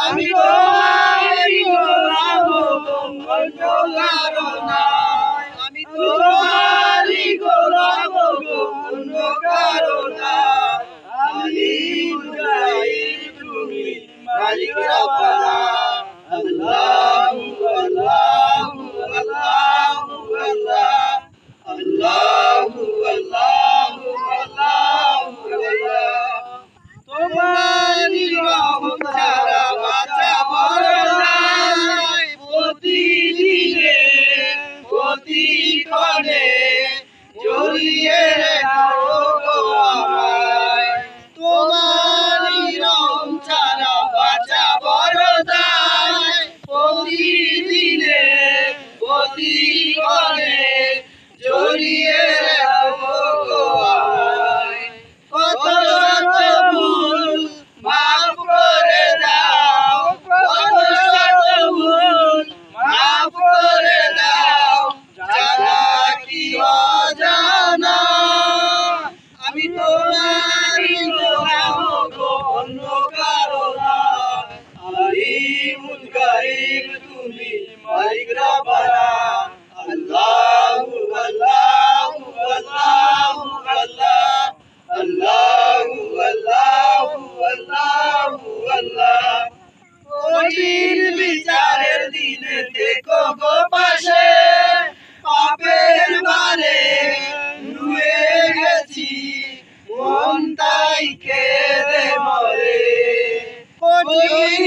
আমি তোমারই গোলাম অন্য কারো নাই। আমি তোমারই গোলাম অন্য কারো নাই। আলিমুল গায়ব তুমি মালিক রব্বানা। আল্লাহু আল্লাহু আল্লাহু আল্লাহ। আল্লাহু আল্লাহু আল্লাহু আল্লাহ। তোমারই রহম ছাড়া বাঁচা বড় নাই। প্রতিদিনে প্রতিক্ষণে জড়িয়ে রাখো গো আমায়। তোমারই রহম ছাড়া বাঁচা বড় নাই। প্রতিদিনে প্রতিক্ষণে জড়িয়ে রাখো গো আমায়। কত শত ভুল মাফ করে দাও, কত শত ভুল মাফ করে দাও, জানা কি অজানা। আমি তোমারই গোলাম গো অন্য কারো নাই। আলিমুল গায়ব তুমি মালিক রব্বানা। আল্লাহু আল্লাহু আল্লাহু আল্লাহ। আল্লাহু আল্লাহু আল্লাহু আল্লাহ। কঠিন বিচারের দিনে দেখো গো পাশে। পাপের ভারে নুয়ে গেছি, মন তাই কেঁদে মরে। কঠিন